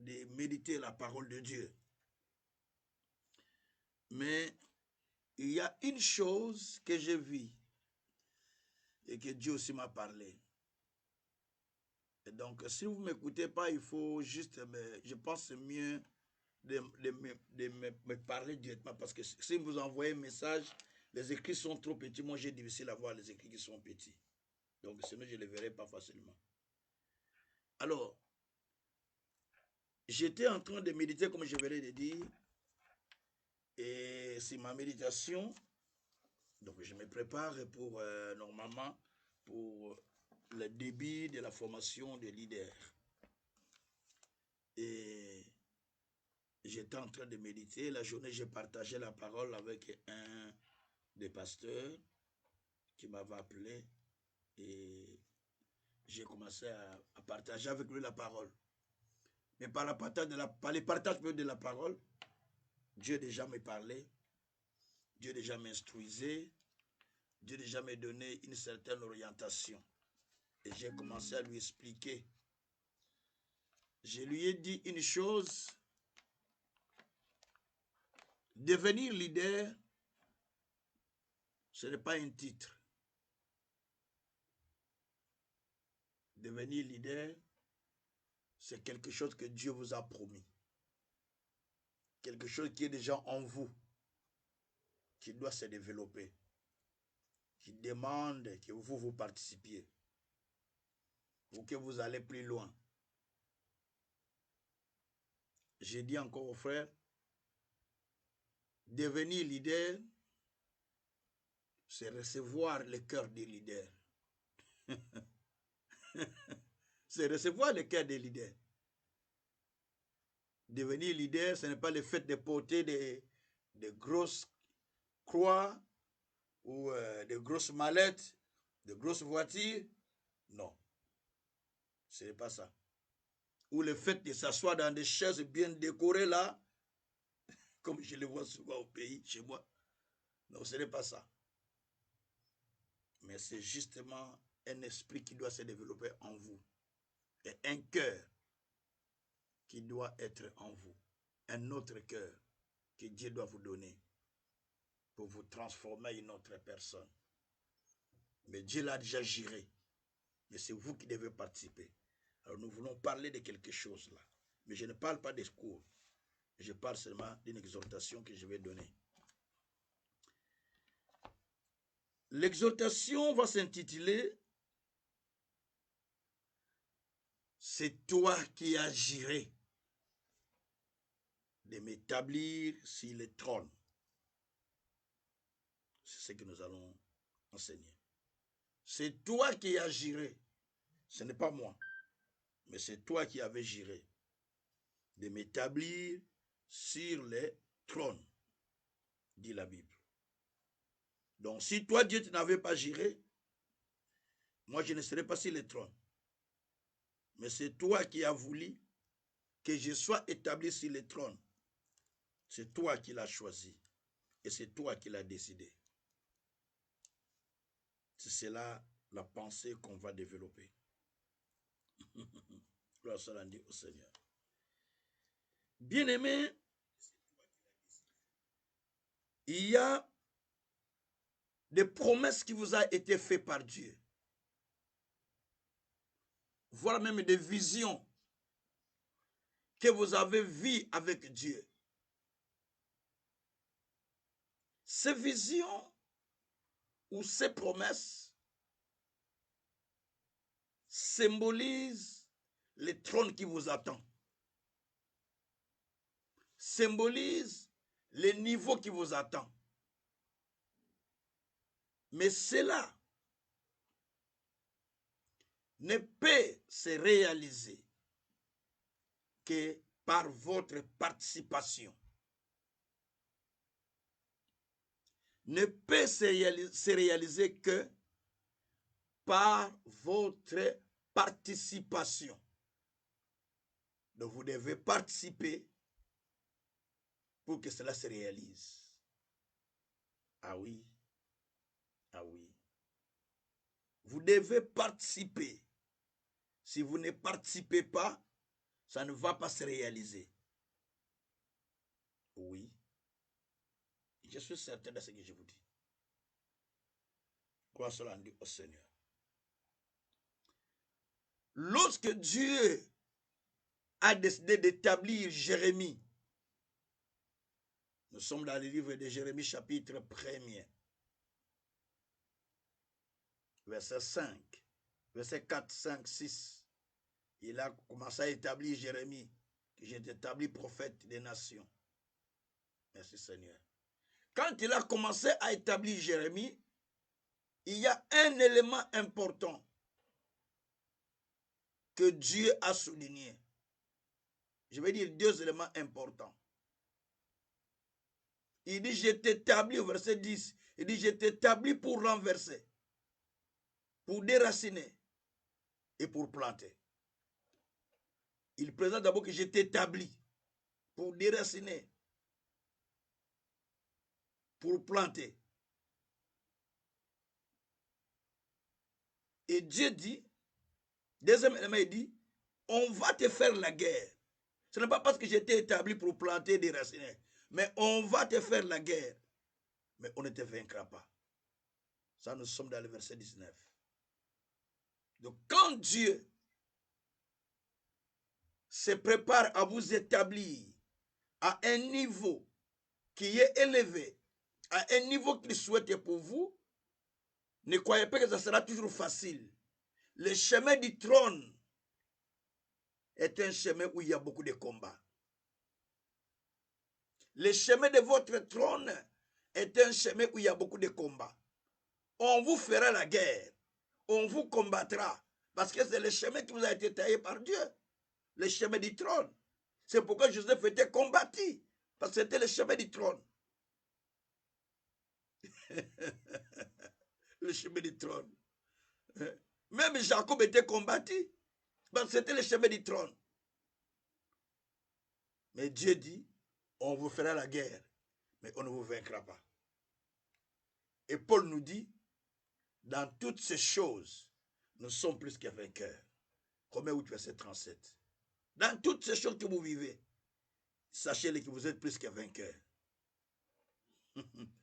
de méditer la parole de Dieu. Mais il y a une chose que j'ai vue et que Dieu aussi m'a parlé. Et donc, si vous ne m'écoutez pas, il faut juste, je pense que c'est mieux de me parler directement, parce que si vous envoyez un message, les écrits sont trop petits. Moi, j'ai difficile à voir les écrits qui sont petits. Donc, sinon, je ne les verrai pas facilement. Alors, j'étais en train de méditer, comme je venais de dire, et c'est ma méditation. Donc, je me prépare pour, normalement, pour le début de la formation des leaders. Et j'étais en train de méditer. La journée, j'ai partagé la parole avec un des pasteurs qui m'avait appelé. Et j'ai commencé à partager avec lui la parole. Mais par les partages de la parole, Dieu déjà me parlait, Dieu déjà m'instruisait, Dieu déjà me donnait une certaine orientation. Et j'ai commencé à lui expliquer. Je lui ai dit une chose: devenir leader, ce n'est pas un titre. Devenir leader, c'est quelque chose que Dieu vous a promis. Quelque chose qui est déjà en vous, qui doit se développer, qui demande que vous participiez, ou que vous allez plus loin. J'ai dit encore aux frères, devenir leader, c'est recevoir le cœur des leaders. C'est recevoir le cœur des leaders. Devenir leader, ce n'est pas le fait de porter des grosses croix ou des grosses mallettes, de grosses voitures. Non, ce n'est pas ça. Ou le fait de s'asseoir dans des chaises bien décorées là, comme je le vois souvent au pays, chez moi. Non, ce n'est pas ça. Mais c'est justement un esprit qui doit se développer en vous. Et un cœur qui doit être en vous. Un autre cœur que Dieu doit vous donner pour vous transformer en une autre personne. Mais Dieu l'a déjà géré. Mais c'est vous qui devez participer. Alors nous voulons parler de quelque chose là. Mais je ne parle pas des cours. Je parle seulement d'une exhortation que je vais donner. L'exhortation va s'intituler « C'est toi qui as géré de m'établir sur le trône ». C'est ce que nous allons enseigner. C'est toi qui as géré. Ce n'est pas moi, mais c'est toi qui avais géré de m'établir sur le trône, dit la Bible. Donc si toi, Dieu, tu n'avais pas géré, moi je ne serais pas sur le trône. Mais c'est toi qui as voulu que je sois établi sur le trône. C'est toi qui l'as choisi. Et c'est toi qui l'as décidé. C'est cela la pensée qu'on va développer. Gloire soit rendue au Seigneur. Bien-aimé, il y a des promesses qui vous ont été faites par Dieu. Voire même des visions que vous avez vues avec Dieu. Ces visions ou ces promesses symbolisent le trône qui vous attend. Symbolisent le niveau qui vous attend. Mais cela ne peut se réaliser que par votre participation. Ne peut se réaliser que par votre participation. Donc vous devez participer pour que cela se réalise. Ah oui, ah oui. Vous devez participer. Si vous ne participez pas, ça ne va pas se réaliser. Oui, je suis certain de ce que je vous dis. Gloire soit rendue au Seigneur. Lorsque Dieu a décidé d'établir Jérémie, nous sommes dans le livre de Jérémie chapitre 1er, verset 5, verset 4, 5, 6. Il a commencé à établir Jérémie, que j'ai établi prophète des nations. Merci Seigneur. Quand il a commencé à établir Jérémie, il y a un élément important que Dieu a souligné. Je vais dire 2 éléments importants. Il dit, je t'établis, au verset 10, il dit, je t'établis pour renverser, pour déraciner et pour planter. Il présente d'abord que je t'établis pour déraciner, pour planter. Et Dieu dit, deuxième élément, il dit, on va te faire la guerre. Ce n'est pas parce que je t'ai établi pour planter et déraciner, mais on va te faire la guerre. Mais on ne te vaincra pas. Ça, nous sommes dans le verset 19. Donc, quand Dieu se prépare à vous établir à un niveau qui est élevé, à un niveau qu'il souhaite pour vous, ne croyez pas que ça sera toujours facile. Le chemin du trône est un chemin où il y a beaucoup de combats. Le chemin de votre trône est un chemin où il y a beaucoup de combats. On vous fera la guerre. On vous combattra. Parce que c'est le chemin qui vous a été taillé par Dieu. Le chemin du trône. C'est pourquoi Joseph était combattu. Parce que c'était le chemin du trône. Le chemin du trône. Même Jacob était combattu. Parce que c'était le chemin du trône. Mais Dieu dit, on vous fera la guerre. Mais on ne vous vaincra pas. Et Paul nous dit, dans toutes ces choses, nous sommes plus que vainqueurs. Romains 8, verset 37. Dans toutes ces choses que vous vivez, sachez que vous êtes plus que vainqueurs.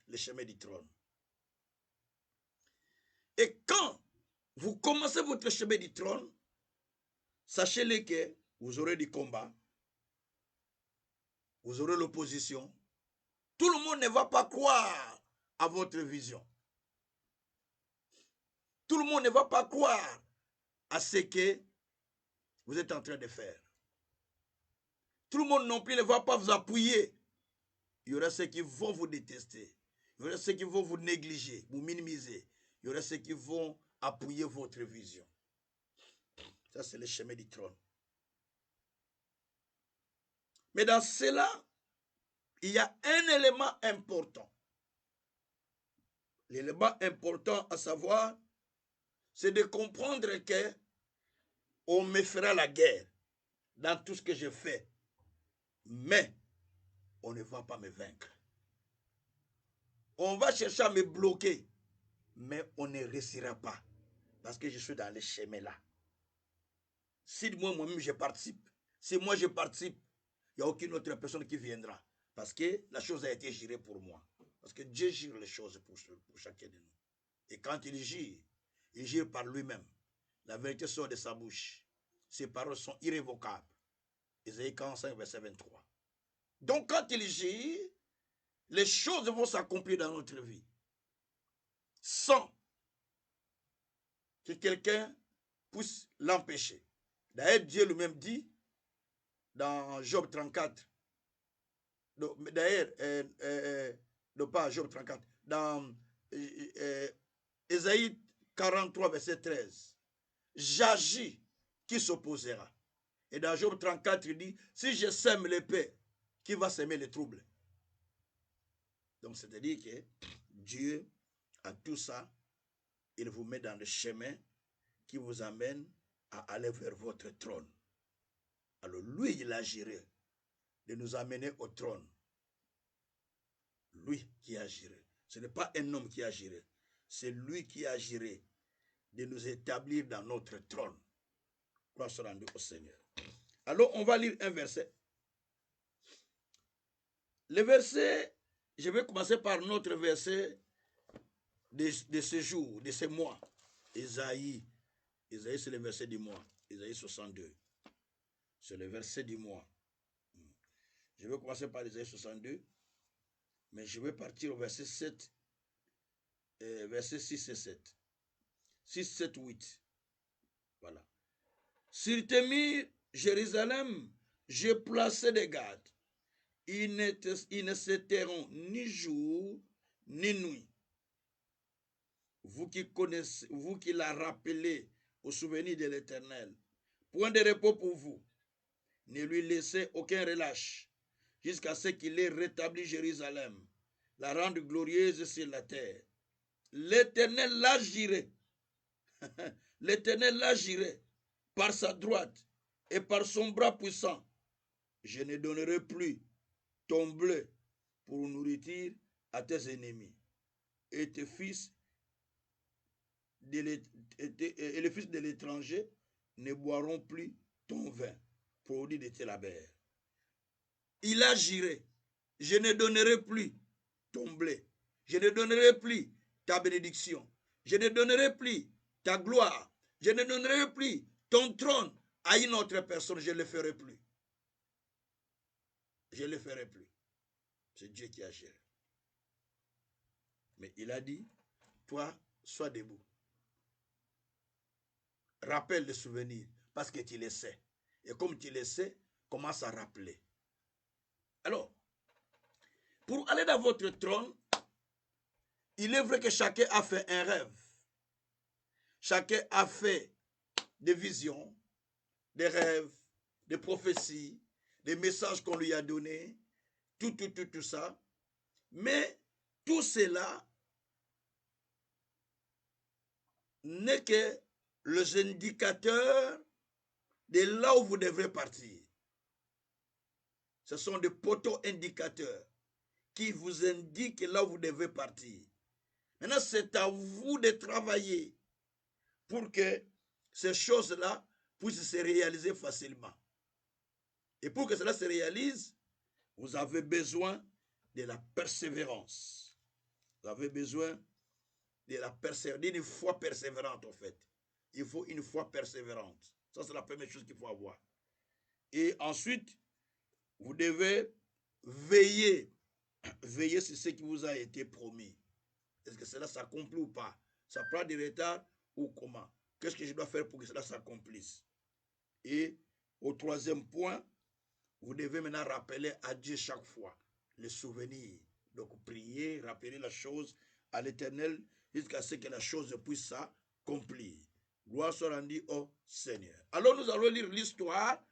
Le chemin du trône. Et quand vous commencez votre chemin du trône, sachez-le que vous aurez du combat, vous aurez l'opposition. Tout le monde ne va pas croire à votre vision. Tout le monde ne va pas croire à ce que vous êtes en train de faire. Tout le monde non plus ne va pas vous appuyer. Il y aura ceux qui vont vous détester. Il y aura ceux qui vont vous négliger, vous minimiser. Il y aura ceux qui vont appuyer votre vision. Ça, c'est le chemin du trône. Mais dans cela, il y a un élément important. L'élément important à savoir, c'est de comprendre que on me fera la guerre dans tout ce que je fais. Mais on ne va pas me vaincre. On va chercher à me bloquer, mais on ne réussira pas. Parce que je suis dans le chemin là. Si moi-même je participe, si moi je participe, il n'y a aucune autre personne qui viendra. Parce que la chose a été gérée pour moi. Parce que Dieu gère les choses pour chacun de nous. Et quand il gère par lui-même. La vérité sort de sa bouche. Ses paroles sont irrévocables. Ésaïe 45, verset 23. Donc quand il gère, les choses vont s'accomplir dans notre vie. Sans que quelqu'un puisse l'empêcher. D'ailleurs, Dieu lui-même dit dans Job 34, d'ailleurs, non pas Job 34, dans Ésaïe 43, verset 13, j'agis, qui s'opposera. Et dans Job 34, il dit, si je sème l'épée, qui va s'aimer les troubles? Donc, c'est-à-dire que Dieu a tout ça, il vous met dans le chemin qui vous amène à aller vers votre trône. Alors, lui, il a géré de nous amener au trône. Lui qui a géré. Ce n'est pas un homme qui a géré. C'est lui qui a géré de nous établir dans notre trône. Gloire soit rendue au Seigneur. Alors, on va lire un verset. Le verset, je vais commencer par notre verset de ce jour, de ce mois. Isaïe. Isaïe, c'est le verset du mois. Isaïe 62. C'est le verset du mois. Je vais commencer par Isaïe 62. Mais je vais partir au verset 7. Verset 6 et 7. 6, 7, 8. Voilà. Sur tes murs, Jérusalem, j'ai placé des gardes. Ils ne se tairont ni jour, ni nuit. Vous qui connaissez, vous qui la rappelez au souvenir de l'Éternel, point de repos pour vous. Ne lui laissez aucun relâche, jusqu'à ce qu'il ait rétabli Jérusalem, la rende glorieuse sur la terre. L'Éternel l'agirait. L'Éternel l'agirait par sa droite et par son bras puissant. Je ne donnerai plus ton bleu pour nourriture à tes ennemis. Et tes fils et les fils de l'étranger ne boiront plus ton vin, produit de tes labeurs. Il agirait. Je ne donnerai plus ton blé. Je ne donnerai plus ta bénédiction. Je ne donnerai plus ta gloire. Je ne donnerai plus ton trône à une autre personne. Je ne le ferai plus. Je ne le ferai plus. C'est Dieu qui a géré. Mais il a dit, toi, sois debout. Rappelle le souvenir, parce que tu le sais. Et comme tu le sais, commence à rappeler. Alors, pour aller dans votre trône, il est vrai que chacun a fait un rêve. Chacun a fait des visions, des rêves, des prophéties, des messages qu'on lui a donnés, tout ça. Mais tout cela n'est que les indicateurs de là où vous devrez partir. Ce sont des poteaux indicateurs qui vous indiquent là où vous devez partir. Maintenant, c'est à vous de travailler pour que ces choses-là puissent se réaliser facilement. Et pour que cela se réalise, vous avez besoin de la persévérance. Vous avez besoin de la persévérance, d'une foi persévérante en fait. Il faut une foi persévérante. Ça, c'est la première chose qu'il faut avoir. Et ensuite, vous devez veiller sur ce qui vous a été promis. Est-ce que cela s'accomplit ou pas? Ça prend du retard ou comment? Qu'est-ce que je dois faire pour que cela s'accomplisse? Et au troisième point, vous devez maintenant rappeler à Dieu chaque fois le souvenir. Donc prier, rappeler la chose à l'Éternel jusqu'à ce que la chose puisse s'accomplir. Gloire soit rendue au Seigneur. Alors nous allons lire l'histoire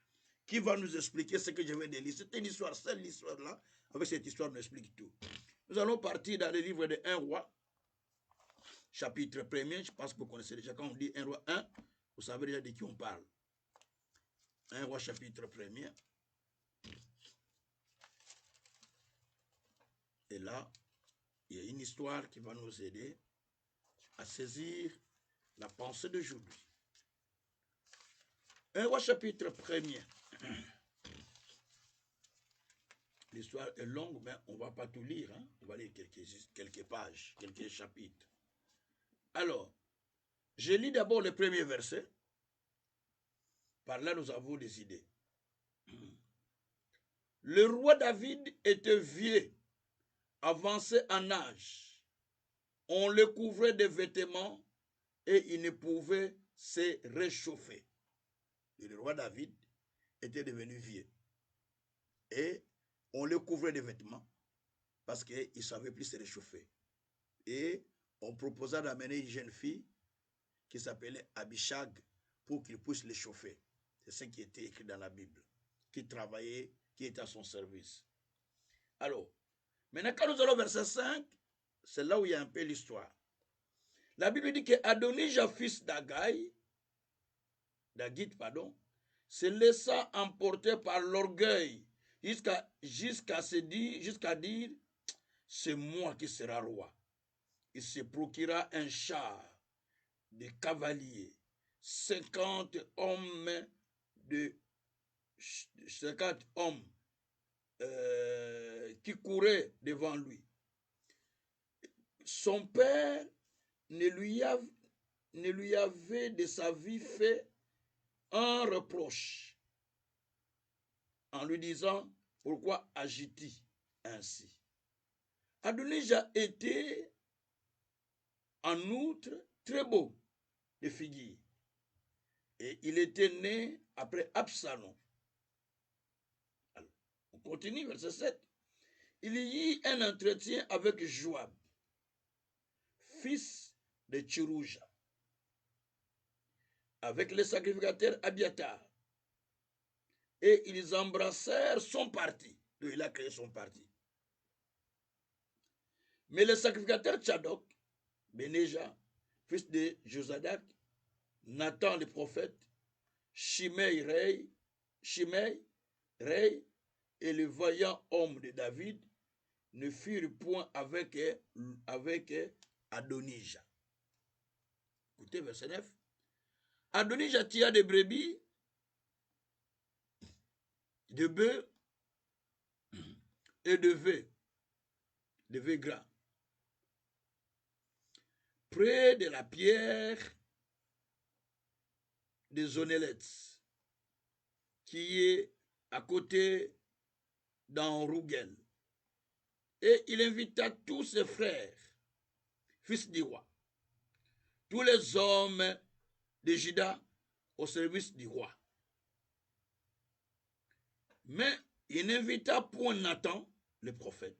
qui va nous expliquer ce que je viens de lire. C'est une histoire, seule l'histoire là. Avec cette histoire, on explique tout. Nous allons partir dans le livre de 1 roi, chapitre 1er. Je pense que vous connaissez déjà quand on dit 1 roi 1, vous savez déjà de qui on parle. 1 roi, chapitre 1er. Et là, il y a une histoire qui va nous aider à saisir la pensée d'aujourd'hui. 1 roi, chapitre 1er. L'histoire est longue, mais on ne va pas tout lire. Hein? On va lire quelques pages, quelques chapitres. Alors, je lis d'abord le premier verset. Par là, nous avons des idées. Le roi David était vieux, avancé en âge. On le couvrait de vêtements et il ne pouvait se réchauffer. Et le roi David était devenu vieux. Et on le couvrait de vêtements parce qu'il ne savait plus se réchauffer. Et on proposa d'amener une jeune fille qui s'appelait Abishag pour qu'il puisse le chauffer. C'est ce qui était écrit dans la Bible. Qui travaillait, qui était à son service. Alors, maintenant quand nous allons au verset 5, c'est là où il y a un peu l'histoire. La Bible dit que Adonijah, fils d'Agit, se laissa emporter par l'orgueil jusqu'à dire, c'est moi qui serai roi. Il se procura un char de cavaliers, 50 hommes de 50 hommes qui couraient devant lui. Son père ne lui avait de sa vie fait un reproche en lui disant pourquoi agis-tu ainsi. Adonijah était en outre très beau de figure et il était né après Absalom. Alors, on continue, verset 7. Il y eut un entretien avec Joab, fils de Tchirouja, avec le sacrificateur Abiatar. Et ils embrassèrent son parti. Donc, il a créé son parti. Mais le sacrificateur Tchadok, Benéja, fils de Josadak, Nathan le prophète, Shimei, Rei et le vaillant homme de David ne furent point avec Adonijah. Écoutez, verset 9. Adonijah tia des brebis, de bœufs et de vets gras, près de la pierre de Zonelets, qui est à côté d'Enrougel. Et il invita tous ses frères, fils du roi, tous les hommes de Juda au service du roi. Mais il n'invita point Nathan, le prophète,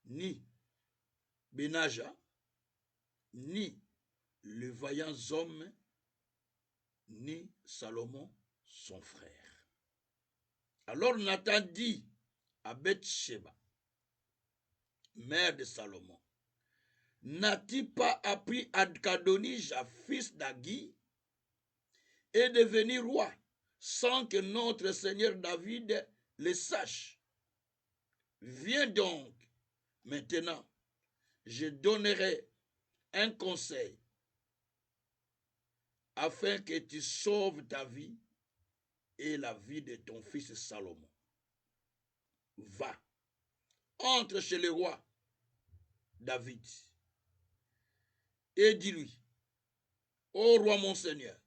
ni Benaja, ni le vaillant homme, ni Salomon, son frère. Alors Nathan dit à Bathsheba, mère de Salomon, n'as-tu pas appris à qu'Adonijah, fils d'Agui, est devenu roi sans que notre Seigneur David le sache? Viens donc, maintenant, je donnerai un conseil afin que tu sauves ta vie et la vie de ton fils Salomon. Va, entre chez le roi David et dis-lui, ô roi mon Seigneur,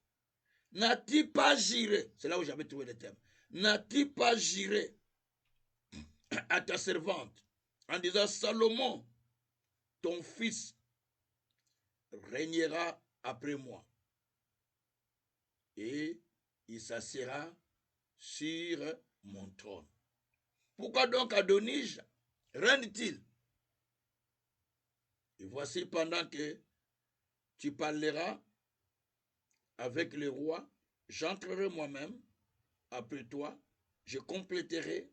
n'as-tu pas juré, c'est là où j'avais trouvé le terme, n'as-tu pas juré à ta servante en disant, Salomon, ton fils, régnera après moi et il s'assiera sur mon trône. Pourquoi donc Adonijah règne-t-il? Et voici, pendant que tu parleras avec le roi, j'entrerai moi-même après toi, je compléterai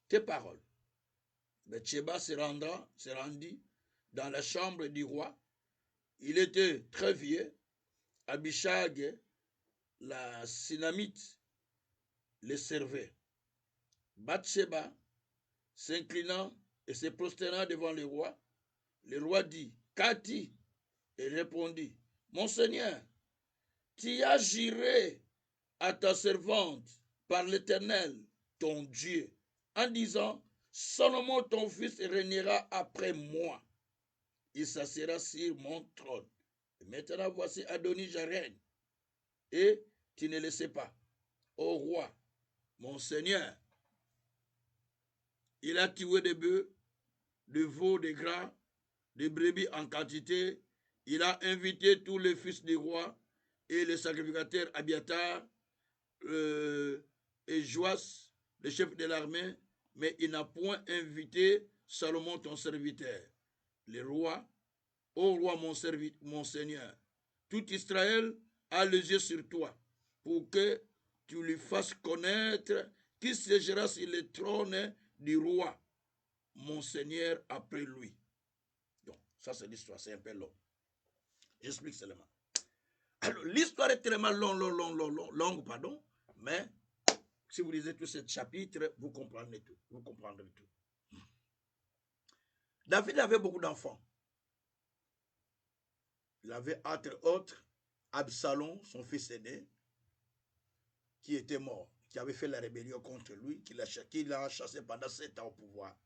tes paroles. Bathsheba se rendit dans la chambre du roi. Il était très vieux. Abishag, la Sinamite, le servait. Bathsheba, s'inclinant et se prosternant devant le roi dit, qu'as-tu? Et répondit, mon Seigneur, tu as juré à ta servante par l'Éternel, ton Dieu, en disant, Salomon, ton fils, régnera après moi. Il s'assiera sur mon trône. Et maintenant, voici Adonijah règne. Et tu ne le sais pas. Ô roi, mon Seigneur, il a tué des bœufs, des veaux, des gras, des brebis en quantité. Il a invité tous les fils du roi et les sacrificateurs Abiatar et Joas, le chef de l'armée, mais il n'a point invité Salomon ton serviteur. Le roi, ô roi mon Seigneur, tout Israël a les yeux sur toi, pour que tu lui fasses connaître qui siégera sur le trône du roi, mon Seigneur, après lui. Donc, ça c'est l'histoire, c'est un peu long. J'explique seulement. Alors, l'histoire est tellement longue, pardon, mais si vous lisez tout ce chapitre, vous comprendrez tout. Vous comprendrez tout. David avait beaucoup d'enfants. Il avait entre autres Absalom, son fils aîné, qui était mort. qui avait fait la rébellion contre lui, qu'il a chassé pendant 7 ans au pouvoir.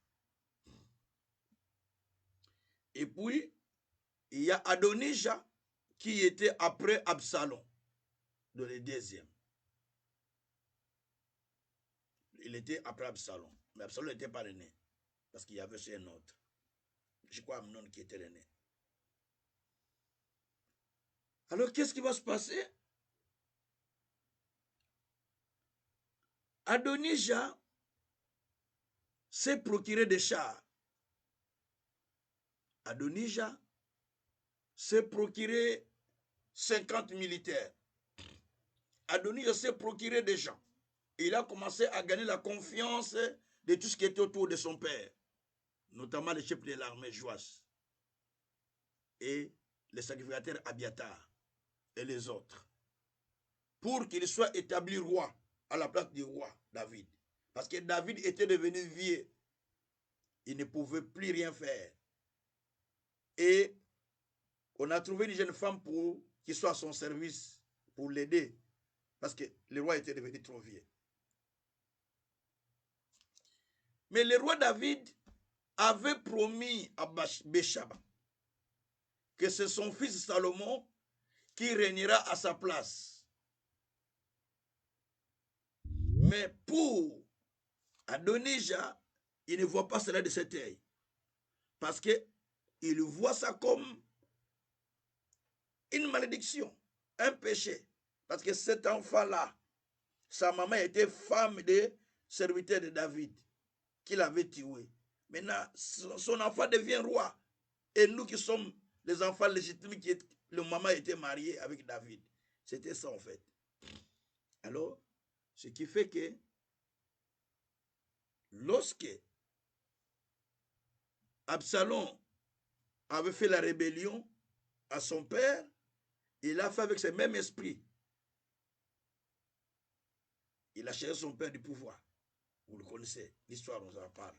Et puis, il y a Adonijah qui était après Absalom, dans le deuxième. Il était après Absalom. Mais Absalom n'était pas né, parce qu'il y avait un autre. Je crois Amnon qui était né. Alors, qu'est-ce qui va se passer? Adonijah s'est procuré des chars. Adonijah s'est procuré 50 militaires. Adonijah s'est procuré des gens. Il a commencé à gagner la confiance de tout ce qui était autour de son père, notamment les chefs de l'armée Joas et les sacrificateurs Abiatar et les autres, pour qu'il soit établi roi à la place du roi David. Parce que David était devenu vieux. Il ne pouvait plus rien faire. Et on a trouvé une jeune femme pour qui soit à son service, pour l'aider, parce que le roi était devenu trop vieux. Mais le roi David avait promis à Béchaba que c'est son fils Salomon qui régnera à sa place. Mais pour Adonijah, il ne voit pas cela de cet œil. Parce qu'il voit ça comme une malédiction, un péché. Parce que cet enfant-là, sa maman était femme de serviteur de David, qu'il avait tué. Maintenant, son enfant devient roi. Et nous qui sommes les enfants légitimes, le maman était mariée avec David. C'était ça en fait. Alors, ce qui fait que lorsque Absalom avait fait la rébellion à son père, il a fait avec ce même esprit. Il a cherché son père du pouvoir. Vous le connaissez, l'histoire nous en parle.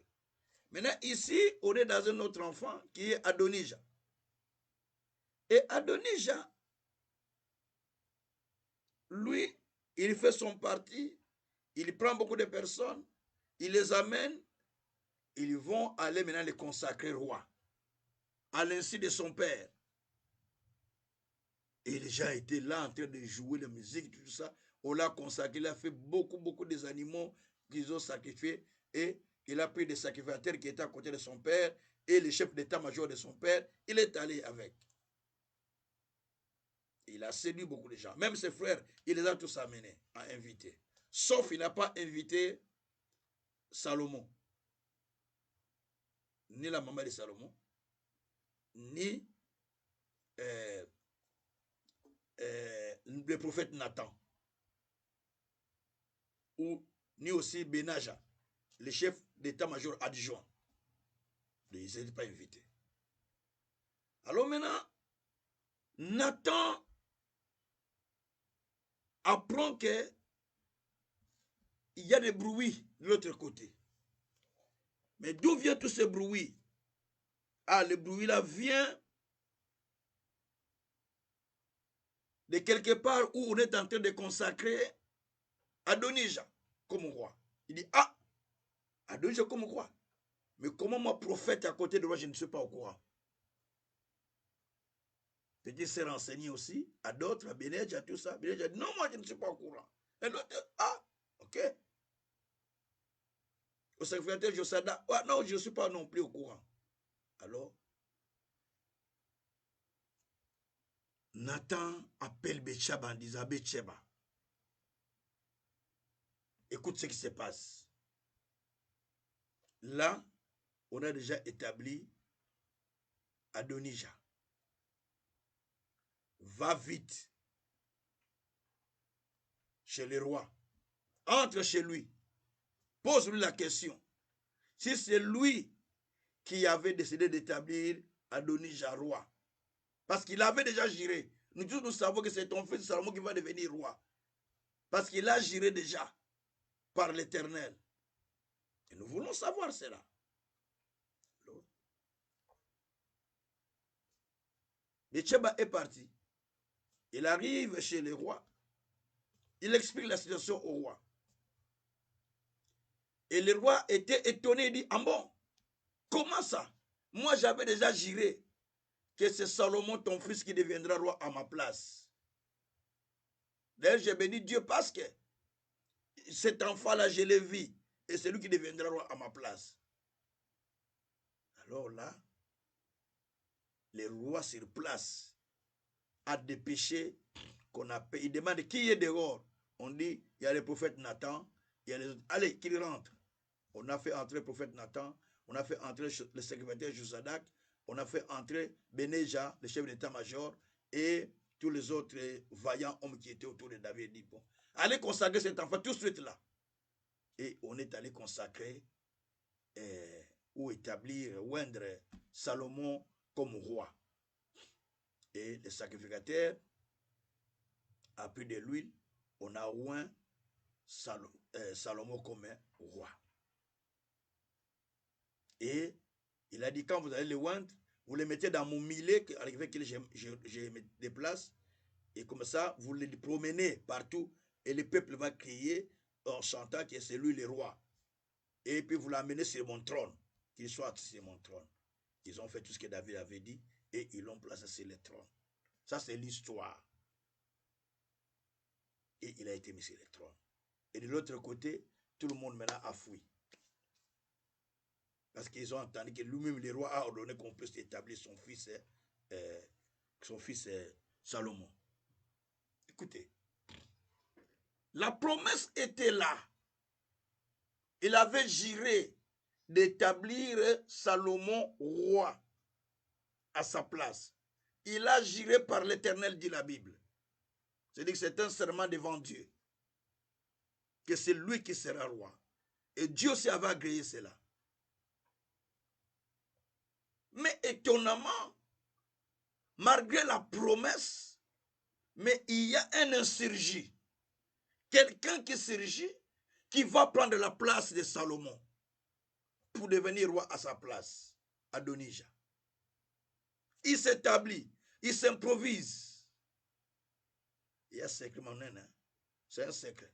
Maintenant, ici, on est dans un autre enfant qui est Adonijah. Et Adonijah, lui, il fait son parti, il prend beaucoup de personnes, il les amène, ils vont aller maintenant les consacrer roi, à l'insu de son père. Et les gens étaient là en train de jouer la musique, tout ça. On l'a consacré, il a fait beaucoup des animaux qu'ils ont sacrifiés. Et il a pris des sacrificateurs qui étaient à côté de son père et le chef d'état-major de son père. Il est allé avec. Il a séduit beaucoup de gens. Même ses frères, il les a tous amenés, à inviter. Sauf il n'a pas invité Salomon. Ni la maman de Salomon, ni le prophète Nathan, ou ni aussi Benaja, le chef d'état-major adjoint. Ils n'étaient pas invités. Alors maintenant, Nathan apprend qu'il y a des bruits de l'autre côté. Mais d'où vient tout ce bruit? Ah, le bruit là vient de quelque part où on est en train de consacrer Adonijah comme roi. Il dit, ah, Adonijah comme roi. Mais comment moi, prophète à côté de moi, je ne suis pas au courant? Peut-être s'est renseigné aussi à d'autres, à Benedja, tout ça. Benedja dit, non, moi, je ne suis pas au courant. Et l'autre, ah, ok. Au sacrificateur Josada, ah, non, je ne suis pas non plus au courant. Alors, Nathan appelle Béchaba en disant, Béchaba, écoute ce qui se passe. Là, on a déjà établi Adonijah. Va vite chez le roi. Entre chez lui. Pose-lui la question. Si c'est lui qui avait décidé d'établir Adonijah roi, parce qu'il avait déjà juré. Nous tous nous savons que c'est ton fils Salomon qui va devenir roi. Parce qu'il a juré déjà par l'Éternel. Et nous voulons savoir cela. Bécheba est parti. Il arrive chez le roi. Il explique la situation au roi. Et le roi était étonné, il dit, ah bon, comment ça? Moi, j'avais déjà juré que c'est Salomon, ton fils, qui deviendra roi à ma place. D'ailleurs, j'ai béni Dieu parce que cet enfant-là, je l'ai vu. Et c'est lui qui deviendra roi à ma place. Alors là, le roi sur place a dépêché qu'on appelle. Il demande qui est dehors. On dit, il y a le prophète Nathan, il y a les autres. Allez, qu'il rentre. On a fait entrer le prophète Nathan, on a fait entrer le secrétaire Josadak, on a fait entrer Benéja, le chef d'état-major, et tous les autres vaillants hommes qui étaient autour de David. Dit, bon, allez consacrer cet enfant tout de suite là. Et on est allé consacrer ou établir, oindre Salomon comme roi. Et le sacrificateur a pris de l'huile, on a oint Salomon comme roi. Et il a dit, quand vous allez le oindre, vous le mettez dans mon millet avec lequel je me déplace. Et comme ça, vous le promenez partout. Et le peuple va crier en chantant que c'est lui le roi. Et puis vous l'amenez sur mon trône. Qu'il soit sur mon trône. Ils ont fait tout ce que David avait dit. Et ils l'ont placé sur le trône. Ça, c'est l'histoire. Et il a été mis sur le trône. Et de l'autre côté, tout le monde maintenant a fui. Parce qu'ils ont entendu que lui-même, le roi, a ordonné qu'on puisse établir son fils Salomon. Écoutez, la promesse était là. Il avait juré d'établir Salomon roi à sa place. Il a juré par l'Éternel, dit la Bible. C'est-à-dire que c'est un serment devant Dieu. Que c'est lui qui sera roi. Et Dieu aussi avait agréé cela. Mais étonnamment, malgré la promesse, mais il y a un insurgé. Quelqu'un qui surgit, qui va prendre la place de Salomon pour devenir roi à sa place, Adonijah. Il s'établit, il s'improvise. Il y a un secret, mon nana. C'est un secret.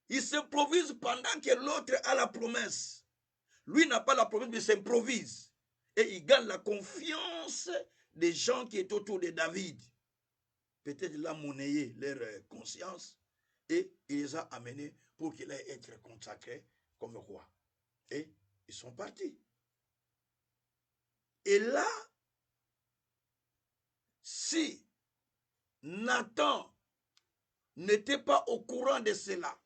Il s'improvise pendant que l'autre a la promesse. Lui n'a pas la promesse, mais il s'improvise. Et il gagne la confiance des gens qui étaient autour de David. Peut-être il a monnayé leur conscience et il les a amenés pour qu'il aille être consacré comme roi. Et ils sont partis. Et là, si Nathan n'était pas au courant de cela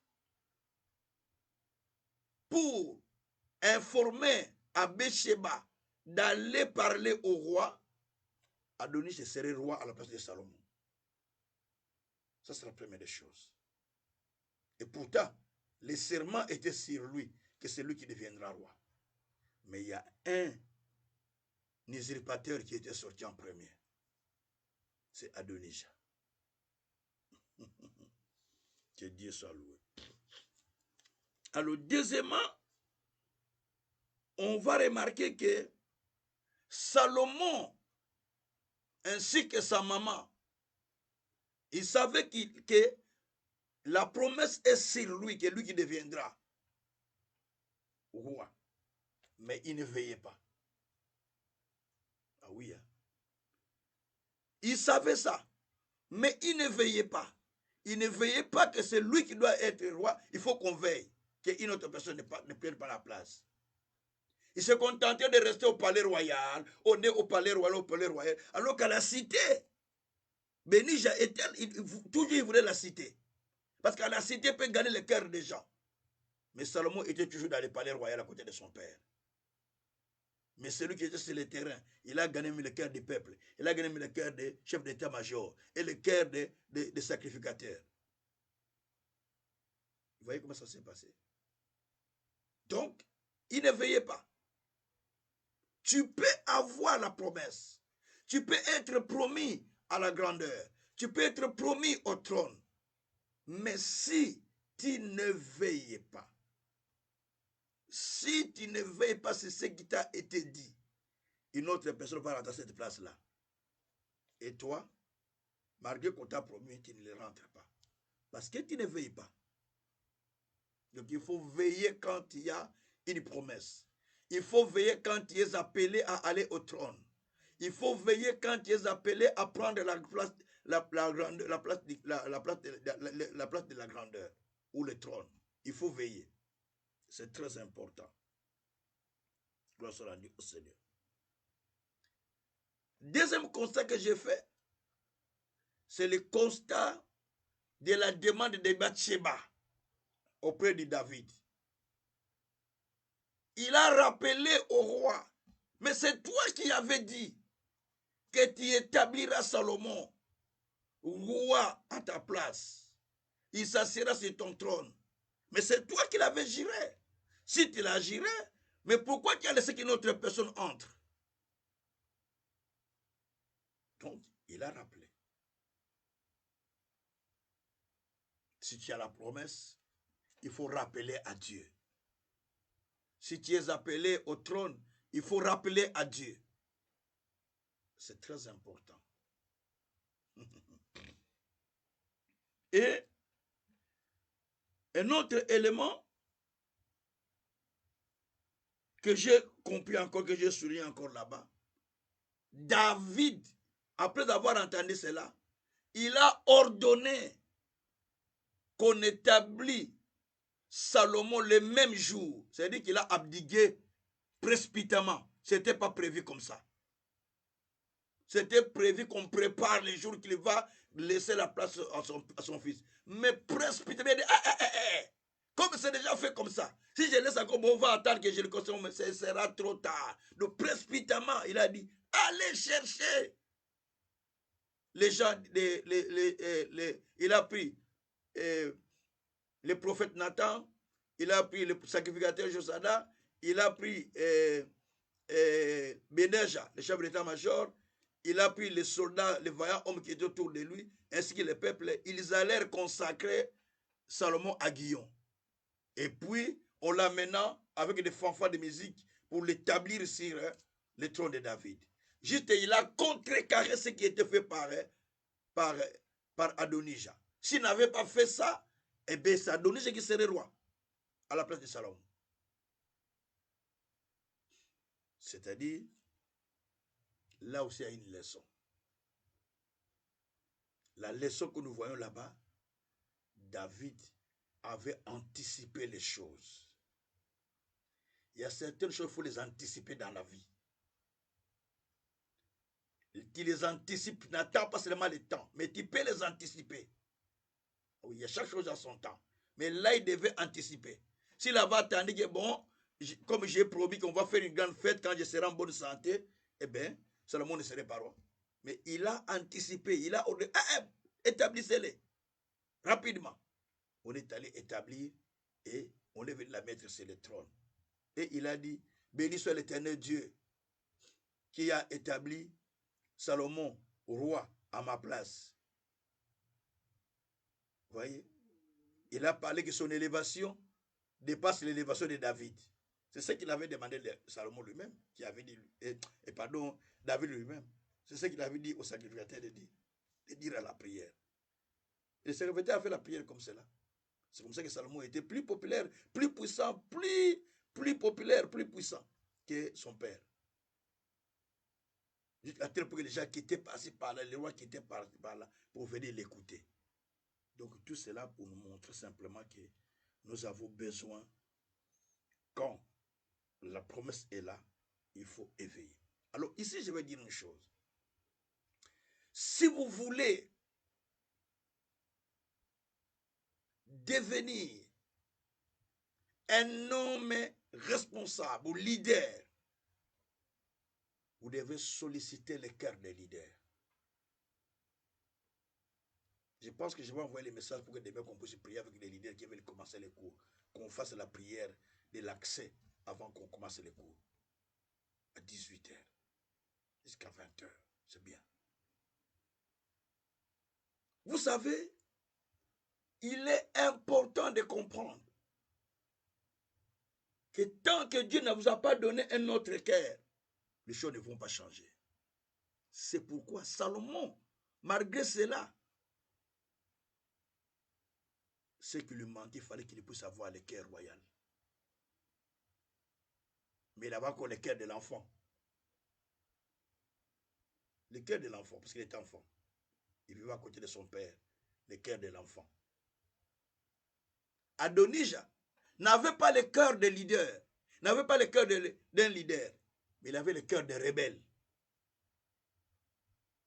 pour informer Abésheba d'aller parler au roi, Adonijah serait roi à la place de Salomon. Ça, c'est la première des choses. Et pourtant, le serment était sur lui, que c'est lui qui deviendra roi. Mais il y a un usurpateur qui était sorti en premier. C'est Adonijah. Que Dieu soit loué. Alors, deuxièmement, on va remarquer que Salomon, ainsi que sa maman, il savait que la promesse est sur lui, que lui qui deviendra roi. Mais il ne veillait pas. Ah oui, hein? Il savait ça, mais il ne veillait pas. Il ne veillait pas que c'est lui qui doit être roi. Il faut qu'on veille, qu'une autre personne ne prenne pas la place. Il se contentait de rester au palais royal, on est au palais royal, alors qu'à la cité, Benija toujours il voulait la cité. Parce qu'à la cité, il peut gagner le cœur des gens. Mais Salomon était toujours dans le palais royal à côté de son père. Mais celui qui était sur le terrain, il a gagné le cœur du peuple. Il a gagné le cœur des chefs d'état-major et le cœur des sacrificateurs. Vous voyez comment ça s'est passé? Donc, il ne veillait pas. Tu peux avoir la promesse. Tu peux être promis à la grandeur. Tu peux être promis au trône. Mais si tu ne veilles pas, si tu ne veilles pas sur ce qui t'a été dit, une autre personne va rentrer à cette place-là. Et toi, malgré qu'on t'a promis, tu ne le rentres pas. Parce que tu ne veilles pas. Donc il faut veiller quand il y a une promesse. Il faut veiller quand tu es appelé à aller au trône. Il faut veiller quand tu es appelé à prendre la place, la place de la grandeur ou le trône. Il faut veiller. C'est très important. Gloire soit rendue au Seigneur. Deuxième constat que j'ai fait, c'est le constat de la demande de Bathsheba auprès de David. Il a rappelé au roi, mais c'est toi qui avais dit que tu établiras Salomon, roi à ta place. Il s'assiera sur ton trône. Mais c'est toi qui l'avais juré. Si tu l'as juré, mais pourquoi tu as laissé qu'une autre personne entre? Donc, il a rappelé. Si tu as la promesse, il faut rappeler à Dieu. Si tu es appelé au trône, il faut rappeler à Dieu. C'est très important. Et un autre élément que j'ai compris encore, que j'ai souligné encore là-bas, David, après avoir entendu cela, il a ordonné qu'on établit Salomon le même jour. C'est-à-dire qu'il a abdiqué précipitamment. Ce n'était pas prévu comme ça. C'était prévu qu'on prépare les jours qu'il va laisser la place à son fils. Mais précipitamment, il dit, comme c'est déjà fait comme ça, si je laisse encore, on va attendre que je le consomme, mais ce sera trop tard. Donc précipitamment, il a dit, allez chercher les gens, il a pris le prophète Nathan, il a pris le sacrificateur Josada, il a pris Beneja, le chef de l'état-major, il a pris les soldats, les vaillants hommes qui étaient autour de lui, ainsi que le peuple. Ils allèrent consacrer Salomon à Guillaume. Et puis, on l'amena avec des fanfares de musique pour l'établir sur le trône de David. Juste, il a contrecarré ce qui était fait par Adonijah. S'il n'avait pas fait ça, eh bien, c'est Adonijah qui serait roi à la place de Salomon. C'est-à-dire, là aussi, il y a une leçon. La leçon que nous voyons là-bas, David avait anticipé les choses. Il y a certaines choses, il faut les anticiper dans la vie. Tu les anticipes, n'attends pas seulement le temps, mais tu peux les anticiper. Oui, il y a chaque chose à son temps. Mais là, il devait anticiper. S'il avait attendu que, bon, comme j'ai promis qu'on va faire une grande fête quand je serai en bonne santé, eh bien, Salomon ne serait pas roi. Mais il a anticipé, il a ordonné, établissez-les rapidement. On est allé établir et on est venu la mettre sur le trône. Et il a dit, béni soit l'Éternel Dieu qui a établi Salomon roi à ma place. Vous voyez? Il a parlé que son élévation dépasse l'élévation de David. C'est ce qu'il avait demandé de Salomon lui-même, qui avait dit, David lui-même. C'est ce qu'il avait dit au sacrificateur de dire à la prière. Et le sacrificateur a fait la prière comme cela. C'est comme ça que Salomon était plus populaire, plus puissant, plus populaire, plus puissant que son père. À tel point que les gens qui étaient passés par là, les rois qui étaient passés par là, pour venir l'écouter. Donc tout cela pour nous montrer simplement que nous avons besoin, quand la promesse est là, il faut éveiller. Alors ici, je vais dire une chose. Si vous voulez devenir un homme responsable ou leader, vous devez solliciter le cœur des leaders. Je pense que je vais envoyer les messages pour que demain qu'on puisse prier avec les leaders qui veulent commencer les cours, qu'on fasse la prière de l'accès avant qu'on commence les cours. À 18h jusqu'à 20h, c'est bien. Vous savez, il est important de comprendre que tant que Dieu ne vous a pas donné un autre cœur, les choses ne vont pas changer. C'est pourquoi Salomon, malgré cela, ce qui lui manquait, il fallait qu'il puisse avoir le cœur royal. Mais il avait encore le cœur de l'enfant. Le cœur de l'enfant, parce qu'il était enfant. Il vivait à côté de son père. Le cœur de l'enfant. Adonija n'avait pas le cœur de leader. N'avait pas le cœur d'un leader. Mais il avait le cœur de rebelle.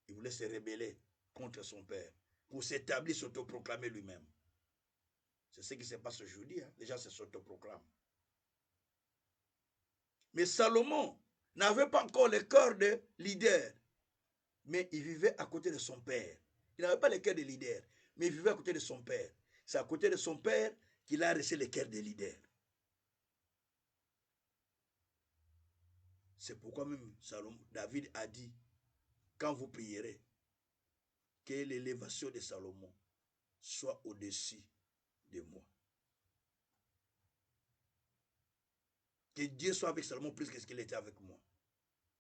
Il voulait se rebeller contre son père. Pour s'établir, s'autoproclamer lui-même. C'est ce qui se passe aujourd'hui. Hein? Les gens s'autoproclament. Mais Salomon n'avait pas encore le cœur de leader. Mais il vivait à côté de son père. Il n'avait pas le cœur de leader. Mais il vivait à côté de son père. C'est à côté de son père qu'il a reçu le cœur de leader. C'est pourquoi même David a dit, quand vous prierez, que l'élévation de Salomon soit au-dessus de moi. Que Dieu soit avec Salomon plus que ce qu'il était avec moi.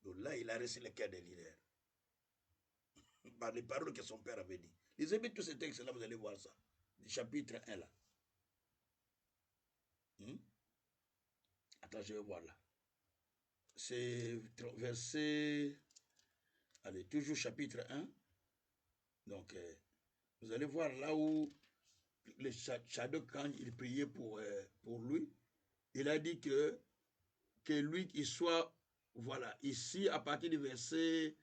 Donc là, il a reçu le cœur de leader. Par les paroles que son père avait dit. Lisez bien tous ces textes-là, vous allez voir ça. Du chapitre 1 là. Attends, je vais voir là. C'est verset... Allez, toujours chapitre 1. Donc, vous allez voir là où le Tchadok, quand il priait pour lui, il a dit que lui, il soit, voilà, ici, à partir du verset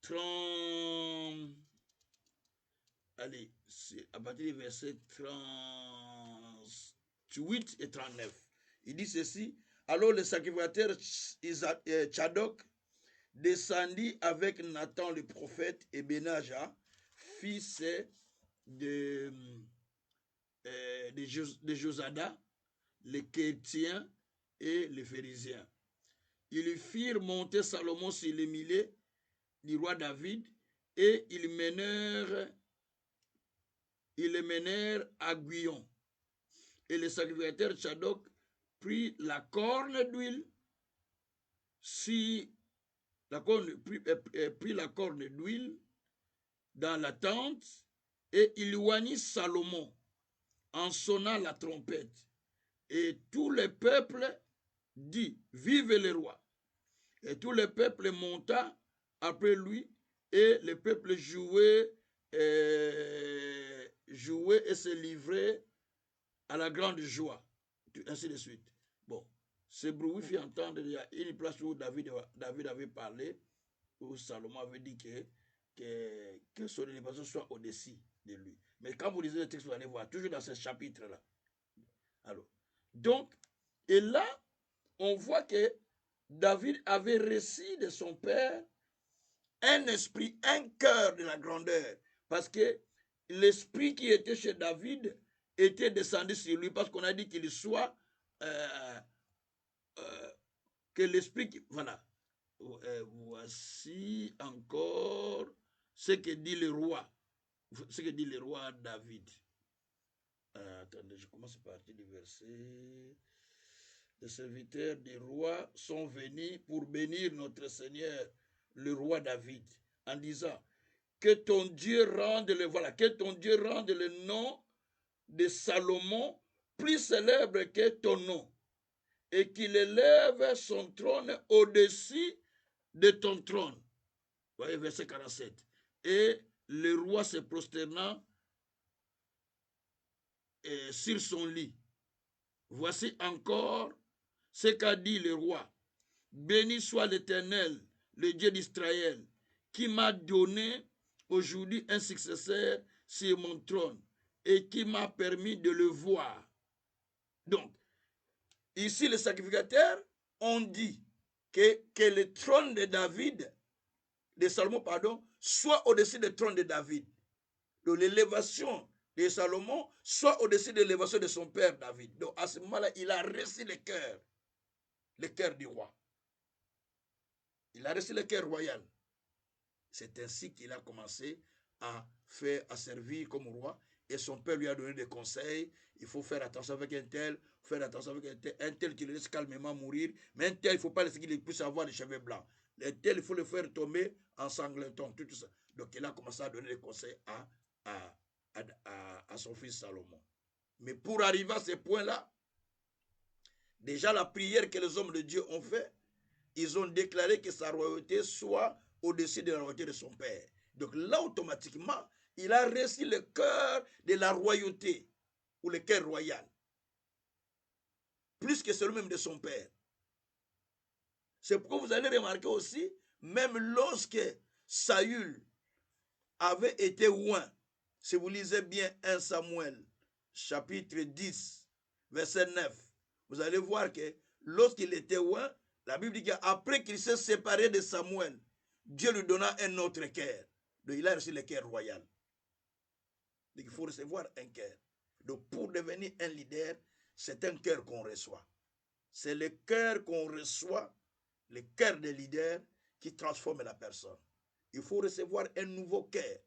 30... Allez, c'est à partir du verset 38 et 39. Il dit ceci. Alors le sacrificateur Tchadok descendit avec Nathan le prophète et Benaja, fils de Josada, les Kétiens et les Pharisiens. Ils firent monter Salomon sur les millets du roi David et ils le menèrent à Guyon. Et le sacrificateur Tchadok prit la corne d'huile, prit la corne d'huile dans la tente et il oignit Salomon en sonnant la trompette. Et tout le peuple dit, vive le roi. Et tout le peuple monta après lui et le peuple jouait et se livrait à la grande joie, ainsi de suite. Bon, ce bruit fit entendre, il y a une place où David avait parlé, où Salomon avait dit que son élévation soit au-dessus de lui. Mais quand vous lisez le texte, vous allez voir, toujours dans ce chapitre-là. Alors, donc, et là, on voit que David avait reçu de son père un esprit, un cœur de la grandeur, parce que l'esprit qui était chez David était descendu sur lui, parce qu'on a dit qu'il soit que l'esprit voilà, voici encore ce que dit le roi David. Attendez, je commence par partir du verset. Les serviteurs du roi sont venus pour bénir notre Seigneur le roi David en disant que ton Dieu rende le nom de Salomon plus célèbre que ton nom et qu'il élève son trône au-dessus de ton trône. Vous voyez, verset 47. Et le roi se prosternant sur son lit. Voici encore ce qu'a dit le roi. Béni soit l'Éternel, le Dieu d'Israël, qui m'a donné aujourd'hui un successeur sur mon trône et qui m'a permis de le voir. Donc, ici, les sacrificateurs ont dit que le trône de David, de Salomon, pardon, soit au-dessus du trône de David. Donc, l'élévation de Salomon soit au-dessus de l'élévation de son père David. Donc, à ce moment-là, il a reçu le cœur du roi. Il a reçu le cœur royal. C'est ainsi qu'il a commencé à servir comme roi. Et son père lui a donné des conseils. Il faut faire attention avec un tel, un tel qui le laisse calmement mourir. Mais un tel, il ne faut pas laisser qu'il puisse avoir des cheveux blancs. Un tel, il faut le faire tomber en sanglantant, tout ça. Donc il a commencé à donner des conseils à à son fils Salomon. Mais pour arriver à ce point-là, déjà la prière que les hommes de Dieu ont fait, ils ont déclaré que sa royauté soit au-dessus de la royauté de son père. Donc là, automatiquement, il a reçu le cœur de la royauté, ou le cœur royal, plus que celui même de son père. C'est pourquoi vous allez remarquer aussi, même lorsque Saül avait été oint, si vous lisez bien 1 Samuel, chapitre 10, verset 9, vous allez voir que lorsqu'il était oint, la Bible dit qu'après qu'il s'est séparé de Samuel, Dieu lui donna un autre cœur. Donc il a reçu le cœur royal. Donc il faut recevoir un cœur. Donc pour devenir un leader, c'est un cœur qu'on reçoit. C'est le cœur qu'on reçoit, le cœur des leaders qui transforme la personne. Il faut recevoir un nouveau cœur.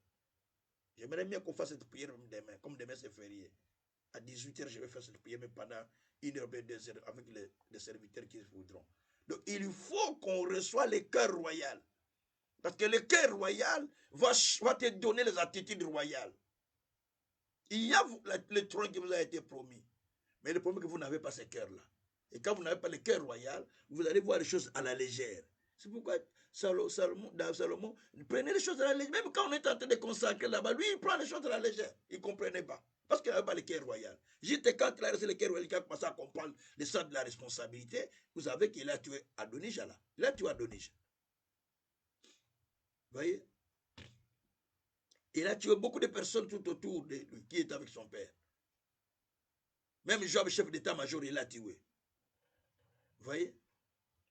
J'aimerais bien qu'on fasse cette prière demain. Comme demain c'est férié. À 18h, je vais faire cette prière, mais pendant 1 heure, 2 heures, avec les serviteurs qui voudront. Donc il faut qu'on reçoive le cœur royal. Parce que le cœur royal va te donner les attitudes royales. Il y a le trône qui vous a été promis. Mais le problème est que vous n'avez pas ce cœur-là. Et quand vous n'avez pas le cœur royal, vous allez voir les choses à la légère. C'est pourquoi Salomon, prenez les choses à la légère. Même quand on est en train de consacrer là-bas, lui, il prend les choses à la légère. Il ne comprenait pas. Parce qu'il n'avait pas le cœur royal. Juste quand il a reçu le cœur royal, il a commencé à comprendre le sens de la responsabilité. Vous savez qu'il a tué Adonijah là. Il a tué Adonijah. Vous voyez? Il a tué beaucoup de personnes tout autour de lui qui étaient avec son père. Même Job, chef d'état-major, il l'a tué. Vous voyez?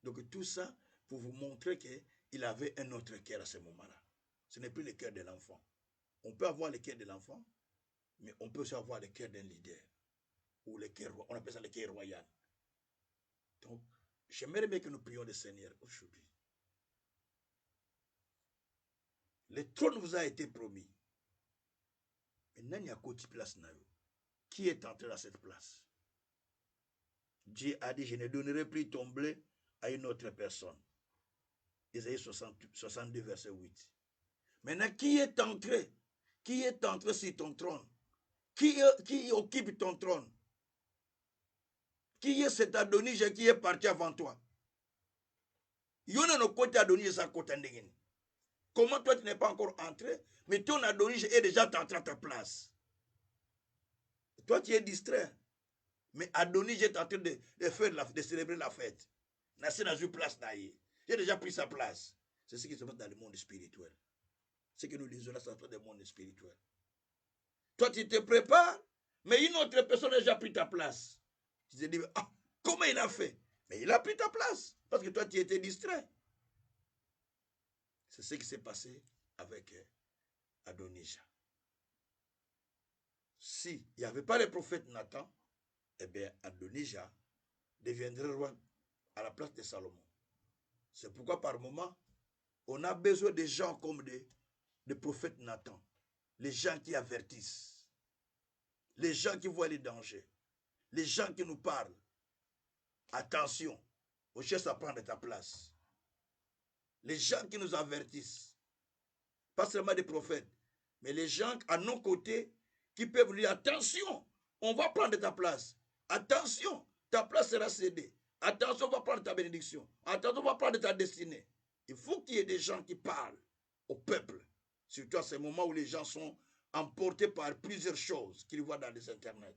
Donc tout ça pour vous montrer qu'il avait un autre cœur à ce moment-là. Ce n'est plus le cœur de l'enfant. On peut avoir le cœur de l'enfant, mais on peut aussi avoir le cœur d'un leader. Ou le cœur, on appelle ça le cœur royal. Donc, j'aimerais bien que nous prions le Seigneur aujourd'hui. Le trône vous a été promis. Maintenant, il y a côté place. Qui est entré dans cette place? Dieu a dit, je ne donnerai plus ton blé à une autre personne. Isaïe 62, verset 8. Maintenant, qui est entré? Qui est entré sur ton trône? Qui occupe ton trône? Qui est cet Adonijah qui est parti avant toi? Yona no côté Adonijah sa côté ndengeni. Comment toi tu n'es pas encore entré, mais ton Adonijah est déjà entré à ta place. Toi tu es distrait. Mais Adonijah est en train de célébrer la fête. Nassi dans une place d'ailleurs. J'ai déjà pris sa place. C'est ce qui se passe dans le monde spirituel. Ce que nous lisons là, c'est dans le monde spirituel. Toi, tu te prépares, mais une autre personne a déjà pris ta place. Tu te dis, ah, comment il a fait? Mais il a pris ta place, parce que toi, tu étais distrait. C'est ce qui s'est passé avec Adonijah. S'il n'y avait pas le prophète Nathan, eh bien, Adonijah deviendrait roi à la place de Salomon. C'est pourquoi par moment, on a besoin de gens comme des prophètes Nathan. Les gens qui avertissent. Les gens qui voient les dangers. Les gens qui nous parlent. Attention, on cherche à prendre ta place. Les gens qui nous avertissent. Pas seulement des prophètes, mais les gens à nos côtés qui peuvent dire attention, on va prendre ta place. Attention, ta place sera cédée. Attention, on va prendre ta bénédiction. Attention, on va prendre ta destinée. Il faut qu'il y ait des gens qui parlent au peuple. Surtout à ces moments où les gens sont emportés par plusieurs choses qu'ils voient dans les internets.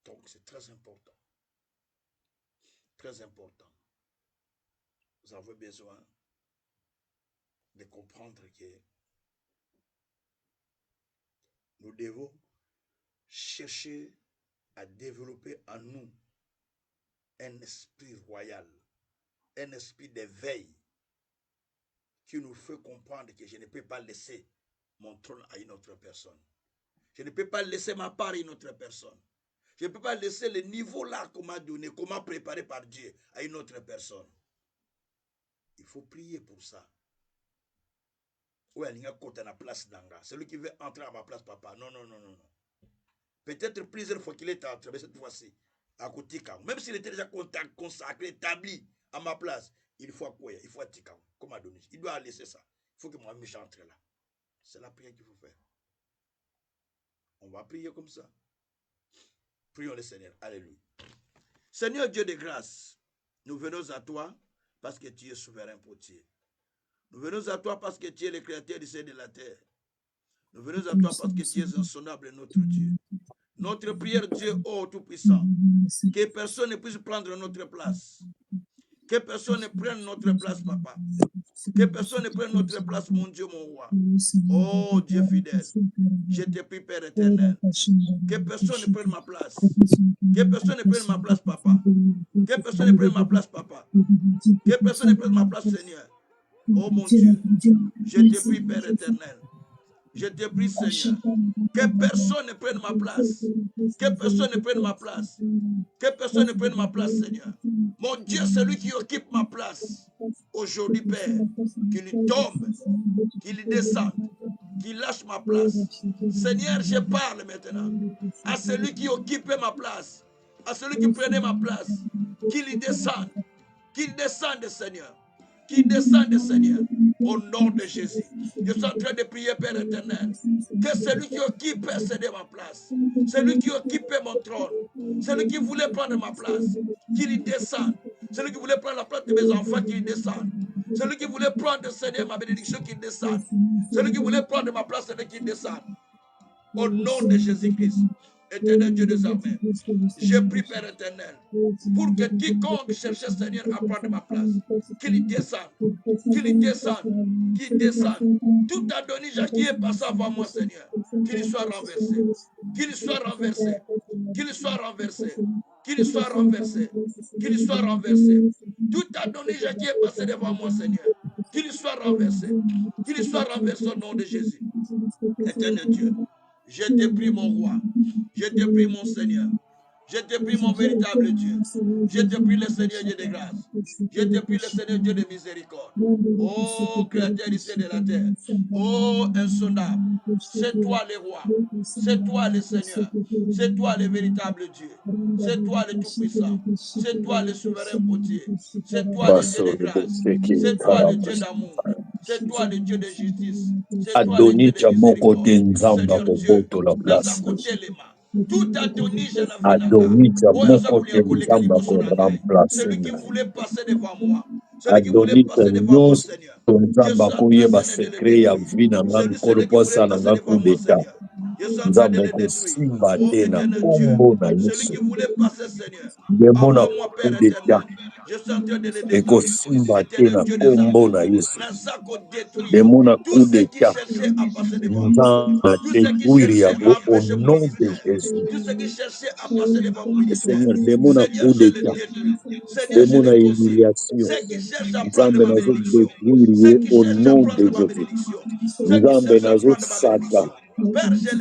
Donc c'est très important. Très important. Vous avez besoin de comprendre que nous devons chercher à développer en nous un esprit royal, un esprit d'éveil qui nous fait comprendre que je ne peux pas laisser mon trône à une autre personne. Je ne peux pas laisser ma part à une autre personne. Je ne peux pas laisser le niveau là qu'on m'a donné, qu'on m'a préparé par Dieu à une autre personne. Il faut prier pour ça. Celui qui veut entrer à ma place, papa. Non, non, non, non, non. Peut-être plusieurs fois qu'il est entré, mais cette fois-ci, à côté, même s'il était déjà consacré, établi à ma place, il faut quoi? Il faut être comme Adonis. Il doit laisser ça. Il faut que moi-même j'entre là. C'est la prière qu'il faut faire. On va prier comme ça. Prions le Seigneur. Alléluia. Seigneur Dieu de grâce, nous venons à toi parce que tu es souverain potier. Nous venons à toi parce que tu es le créateur du ciel et de la terre. Nous venons à toi parce que tu es insondable, notre Dieu. Notre prière, Dieu, ô Tout-Puissant, que personne ne puisse prendre notre place. Que personne ne prenne notre place, Papa. Que personne ne prenne notre place, mon Dieu, mon roi. Oh Dieu fidèle, je te prie, Père éternel. Que personne ne prenne ma place. Que personne ne prenne ma place, Papa. Que personne ne prenne ma place, Papa. Que personne ne prenne ma place, Seigneur. Oh mon Dieu, je te prie, Père éternel. Je te prie, Seigneur, que personne ne prenne ma place. Que personne ne prenne ma place. Que personne ne prenne ma place, Seigneur. Mon Dieu, celui qui occupe ma place. Aujourd'hui, Père, qu'il tombe, qu'il descende, qu'il lâche ma place. Seigneur, je parle maintenant à celui qui occupait ma place, à celui qui prenait ma place, qu'il descende, Seigneur. Qu'il descende, Seigneur, au nom de Jésus. Je suis en train de prier, Père éternel, que celui qui occupait céder ma place, celui qui occupait mon trône, celui qui voulait prendre ma place, qu'il descende. Celui qui voulait prendre la place de mes enfants, qu'il descende. Celui qui voulait prendre, Seigneur, ma bénédiction, qu'il descende. Celui qui voulait prendre ma place, Seigneur, qu'il descende. Au nom de Jésus-Christ. Éternel Dieu des armées, je prie, Père éternel, pour que quiconque cherchait, Seigneur, à prendre ma place, qu'il descende, qu'il descende, qu'il descende. Tout Adonija qui est passé avant moi, Seigneur, qu'il soit renversé, qu'il soit renversé, qu'il soit renversé, qu'il soit renversé, qu'il soit renversé. Tout Adonija qui est passé devant moi, Seigneur, qu'il soit renversé au nom de Jésus. Éternel Dieu, je te prie, mon roi. Je te prie, mon Seigneur. Je te prie, mon véritable Dieu. Je te prie, le Seigneur Dieu de grâce. Je te prie, le Seigneur Dieu de miséricorde. Oh, créateur du ciel et de la terre. Oh, insondable. C'est toi le roi. C'est toi le Seigneur. C'est toi le véritable Dieu. C'est toi le tout-puissant. C'est toi le souverain potier. C'est toi le Dieu de grâce. C'est toi le Dieu d'amour. C'est toi le Dieu de justice. C'est toi le Dieu de miséricorde. Seigneur Dieu, tout Adonija celui qui voulait passer devant moi, celui qui voulait passer devant moi, Seigneur. Nzambe kosimba te na kombo na Yesu. Celui qui voulait passer, Seigneur, envoie-moi, Père éternel. Je suis en train de le détruire. Ekosimba te na kombo na Yesu. Demona coup de cas. Nzambe détruire yabo au nom de Jésus. Tout ce qui cherchait à passer devant mon ministère. Seigneur, demona coup de cas. Demona humiliation. Nzambe nazo détruire au nom de Jésus. Nzambe nazo sata.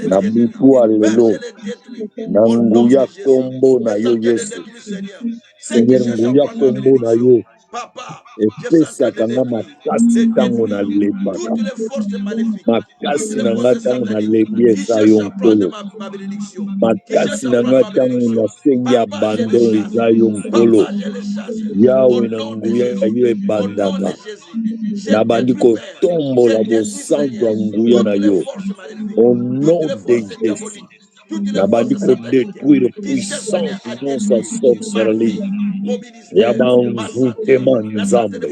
Na mutu alelo na nguya kombo na yo Yesu. Seigneur, nguya kombo na yo epesa kanga makasi tango na lebaka makasi na nga tango na lebi eza yo nkolo makasi na nga tango na sengi ya bando eza yo nkolo yawe na nguya yo ebandaka na bandi kotombola bosantu ya nguya na yo au nom de Jésus. La bandi ko détruire puissance non sa sorcellerie. Yaba envoûtement nzambe.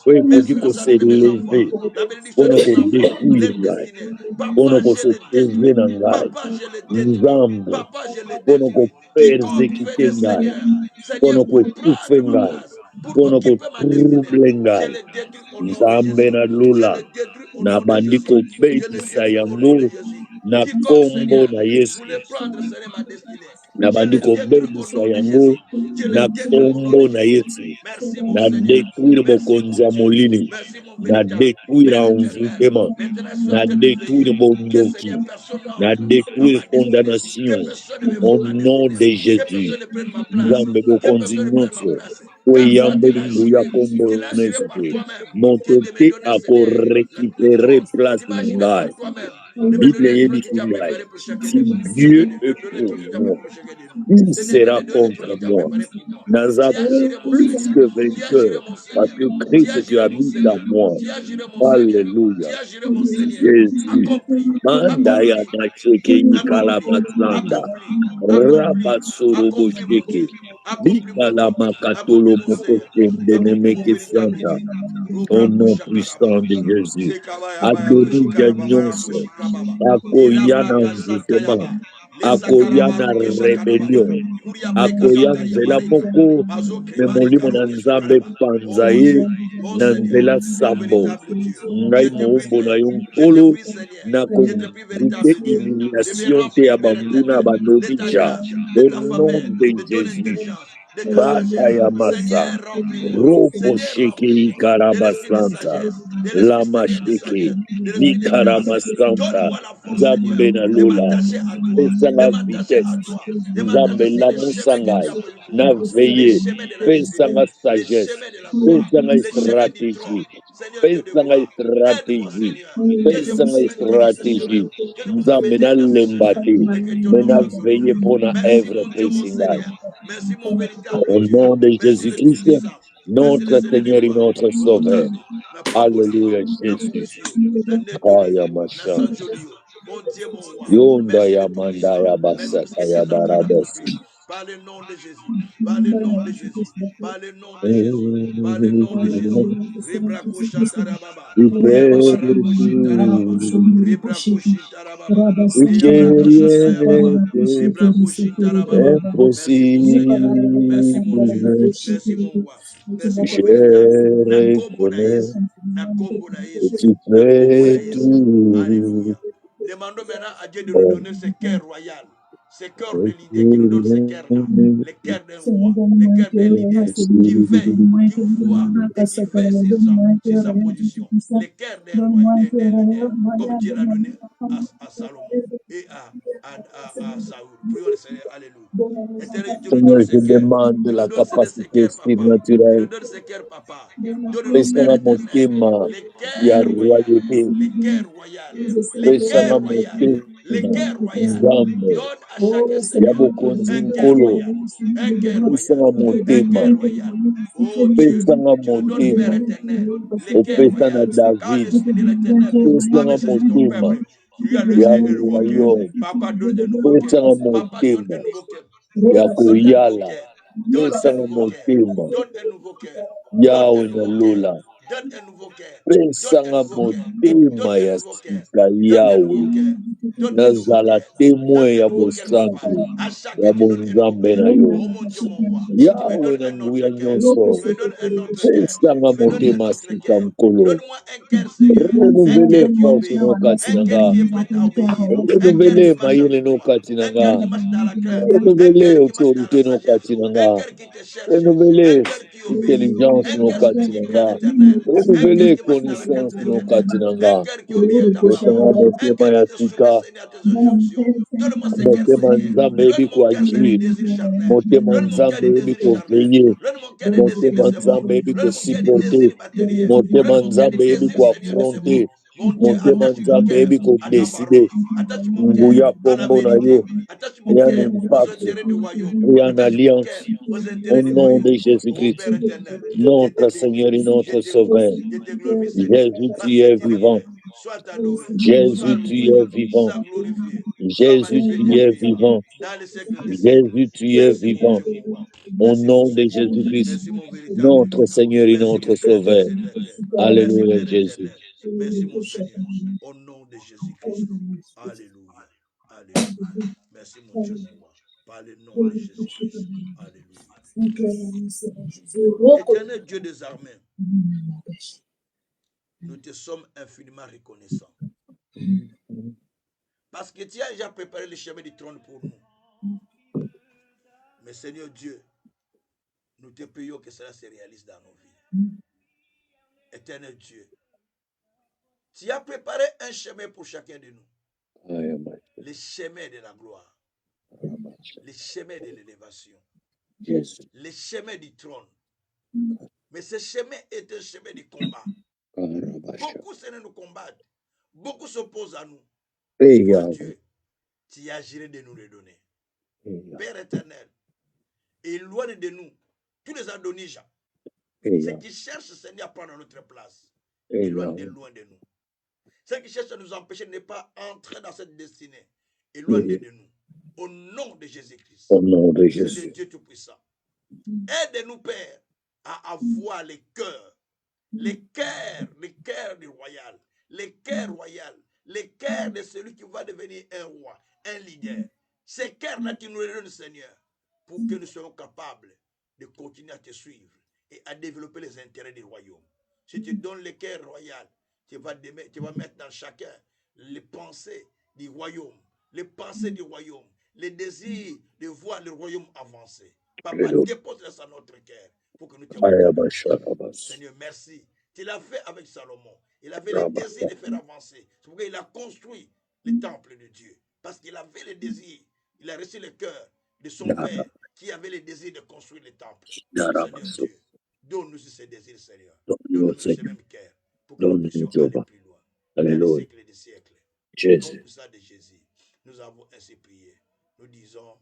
Oui, faut qu'on se lever. On ko détruire. On ko se trouver dans ngai. Nzambe. On ko persécuter ngai. On ko étouffer ngai. On ko troubler ngai. Nzambe na lula. Na bandi ko betisa yango. Na kombo na Yesu. Na bandi ko bebisa yango na kombo na Yesu. Na détruire bokonza molini. Na détruire envoûtement. Na détruire bondoki. Na détruire condamnation. Au nom de Jésus. Nzambe bokonzi nyonso. Oyambe nguya kombo na Yesu. Mon côté a ko récupérer place ngai. de me donner les trucs que tu as préparés pour chacun de Si nous. Dieu Seigneur, est donne les pour trucs que tu as moi, préparés pour chacun de nous. il Seigneur, sera donne les trucs contre que tu as moi. préparés pour moi. Tu Nazareth, as juré mon plus Seigneur. que Tu as juré vainqueur, mon parce Seigneur. que Tu as Christ, tu juré mon habites en Seigneur. moi. Tu as juré mon Seigneur. Tu Alléluia. as juré mon Seigneur. Jésus. Accompli. Mandaya Accompli. macheke ikala Accompli. masanda. Accompli. Accompli. Rabasorobo Accomplis mon sheke. Dieu. Accomplis mon Bikala Dieu. makatolo Accomplis mon moko Seigneur. shende Accomplis mon nemeke véritable santa. Dieu. Au Rubrako nom puissant shakarababa. de Jésus. Zekabaya baya Alléluia kushikarababa nyonso. kushikrababa. Akoyana Irabraka nzutema. santayaba. Les Akoyana sakarabaruke shakarababa. rebellion. Kuria breka Akoya santaria nzela baleka. moko. Mazo Me kribari molimo na karuke nzambe shikaraba. Oh panza mon ye. Dieu, mon Na Seigneur, nzela mon sambo. véritable Dieu. Je Ngai te prie moumbo na Seigneur. yo Je te nkolo. prie Seigneur. Na Je te prie véritable konvite Dieu de me humiliation te ya remplir Père bambuna éternel de ta banobija. grâce, de Au ta nom faveur, de de ton Jésus. intelligence, de ta Bata sagesse. ya masa. Seigneur, remplis-moi. Ropo Seigneur, sheke remplis-moi de l'esprit de ikarabasanta. sagesse, de l'esprit Lama Seigneur de sheke. sagesse, de l'esprit de grâce. Ikaramasanta. Donne-moi la force, Seigneur, Nzambe na de lola. m'attacher à toi, Pesa de nga m'attacher à vitesse. toi, de m'attacher Nzambe sur les lamusa chemins que tu ngai. as prévus pour Na moi, les veye. chemins de la Pesa nga justice, les sagesse. chemins de la gloire, Pesa nga les chemins du stratégie. trône. Seigneur Dieu de Pesa nga gloire, aide-moi, stratégie. Seigneur, que je Pesa nga puisse mener dans ces chemins, stratégie. que je puisse Nzambe mener na dans ces chemins lembate. et que ton nom Mena soit veye glorifié. pona Merci evre mon Dieu, mon presingai. Seigneur. Merci mon véritable Au Dieu. nom de Merci l'Esprit Jésus-Christ, de Saint. Merci notre les ennemis Seigneur et gloire. notre Sauveur. Motazo, na Pambolio, Alléluia, na Jésus. Kumusio, na Nedone, Kaya na Masha. Sanjolio. Mon Dieu, mon roi. Yonda Merci le ya manda Tout-Puissant. ya Merci basa pour ce que tu kaya es en train barados. d'accomplir. Par le nom de Jésus. Par le nom de Jésus. Par le nom de Jésus. Par le nom de Jésus. Rebrako Shantarababa. We pray Yabarako Shintarababa. Rebrako Shintarababa. we Yabraka Santayababa. carry Rebrako Shintarababa. Merci mon Seigneur. Merci mon Dieu. impossible. Merci mon roi. Merci mon Je véritable. Na kombo na reconnais Yesu. Na kombo na que Yesu. tu Na kombo na fais Yesu. tout. Alléluia. Demandons maintenant à Dieu de nous Oh, donner ce cœur royal, ce cœur de et leader, qui nous donne ce cœur-là, tout le cœur d'un roi, le cœur d'un leader qui veille, qui voit et qui veille sur sa position. Le cœur d'un roi, d'un leader, comme Dieu l'a donné à Salomon et à Saoul. Prions le Seigneur, alléluia. Éternel, tu nous donnes Seigneur, ce je cœur. demande Tu nous la donnes ce capacité cœur, papa. Tu nous surnaturelle. donnes ce cœur, papa. Donne-nous, Père Pesanga éternel, motema le ya cœur royal, royauté. le cœur royal, le Pesanga cœur royal, le motema cœur royal. nzambe Donne à chacun, ya Seigneur, bokonzi un cœur nkolo. royal, un cœur royal, Pesanga un motema, cœur royal. Oh Dieu, pesanga tu nous donnes, Père motema, éternel, le cœur opesa na royal. Car David. l'Esprit de l'éternel Pesanga avait saisi ton motema peuple. Il lui a ya donné un nouveau cœur. royaume. Papa, donne un nouveau cœur. Pesanga Papa, donne motema un nouveau cœur. ya Donne un nouveau koyala. cœur. Donne un Pesanga nouveau cœur. motema Donne un nouveau cœur. Donne un yawe na nouveau cœur. lola. Donne un nouveau cœur. Donne un Pesanga nouveau cœur. Donne motema un ya nouveau cœur. sika Donne un nouveau yawe. cœur. Donne un nouveau Nazala cœur. Donne témoin un ya nouveau cœur, papa. bosantu À ya chacun, tu donnes un nouveau bonzambe cœur. na yo. Oh mon Dieu, mon roi. Tu me Yawe donnes na un autre nguya cœur. nyonso. Tu me donnes un autre cœur. Pesanga Tu me donnes un motema autre sika cœur. nkolo. Donne-moi un cœur, Seigneur. Un Renouvelez cœur qui force obéit. no kati Un na cœur nga. qui est prêt à obéir. Un cœur qui Renouvelez marche mayele avec no toi. kati na Un cœur nga. qui marche dans la crainte. Un Renouvelez cœur qui marche dans la autorité no sagesse. kati na Un nga. cœur qui te cherche. Un Renouvelez cœur qui obéit. intelligence Un no cœur kati na spirituel nga. éternel. Un cœur Renouvelez qui marche dans la crainte connaissance de no l'éternel. kati na Un nga. cœur qui obéit à ta parole. Pesanga Un motema cœur qui ya te soumet, sika. Seigneur, à tes injonctions. Donne-moi ce cœur, Motema Seigneur. nzambe Donne ebi mon cœur de koagir. désir charnel. Motema Donne mon cœur de nzambe ebi désir charnel. koveiller. Donne mon cœur de désir de Motema ce monde. nzambe ebi Donne mon cœur de désir kosupporter. matériel. Donne Motema mon cœur de nzambe ebi désir, Seigneur, de ce monde. koaffronter. Mon Dieu, Motema attache mon nzambe cœur ebi à ta kodeside. parole. Attache mon cœur Nguya à la kombo na vérité. yo. Attache mon Et un cœur aux impact. intérêts du royaume. Et en Attache mon cœur alliance. aux Au intérêts du nom de royaume. Oh Jésus-Christ. Père éternel, je te Notre bénis, Seigneur et je notre te loue, Sauveur. je te glorifie, Seigneur. Jésus, Parce tu que es tu es vivant. vrai. Sois adoré, sois Jésus, tu loué, es vivant. sois glorifié, sois Jésus, magnifié tu et es puissant vivant. dans les siècles des siècles. Jésus, tu es Merci mon vivant. Dieu, mon roi. Au Merci mon nom de Seigneur. Jésus-Christ, Merci mon véritable notre Dieu. Seigneur et Merci notre mon Père Sauveur. intercédeur. Merci Alléluia, Père Jésus. éternel. Merci mon Seigneur. Au nom de Jésus-Christ. Alléluia. Alléluia. Merci mon Dieu, mon roi. Par le nom de Jésus-Christ. Alléluia. Éternel Dieu des armées, nous te sommes infiniment reconnaissants. Parce que tu as déjà préparé le chemin du trône pour nous. Mais Seigneur Dieu, nous te prions que cela se réalise dans nos vies. Éternel Dieu, tu as préparé un chemin pour chacun de nous. Le chemin de la gloire. Le chemin de l'élévation. Le chemin du trône. Mais ce chemin est un chemin de combat. Beaucoup se nous combattent. Beaucoup s'opposent à nous. Toi, Dieu, tu agirais de nous les donner. Père éternel, éloigne de nous tous les Adonijah, ceux qui cherchent, Seigneur, à prendre notre place. Éloigne de loin de nous. Ceux qui cherchent à nous empêcher de ne pas entrer dans cette destinée, éloigne de nous. Au nom de Jésus-Christ. Au nom de C'est Jésus. le Dieu Tout-Puissant. Aide-nous, Père, à avoir les cœurs du royal, les cœurs royaux, les cœurs de celui qui va devenir un roi, un leader. Ces cœurs-là, tu nous les donnes, Seigneur, pour que nous soyons capables de continuer à te suivre et à développer les intérêts du royaume. Si tu donnes le cœur royal, tu vas mettre dans chacun les pensées du royaume, les pensées du royaume, les désirs de voir le royaume avancer. Papa, dépose ça dans notre cœur pour que nous te reconnaissions. Seigneur, merci. Tu l'as fait avec Salomon. Il avait le désir de faire avancer. C'est pourquoi il a construit le temple de Dieu. Parce qu'il avait le désir. Il a reçu le cœur de son père qui avait le désir de construire le temple. Seigneur Dieu, donne-nous ces désirs, Seigneur. Donne-nous ce même cœur pour que nous puissions aller plus loin. Dans les siècles et des siècles. Au nom puissant de Jésus, nous avons ainsi prié. Nous disons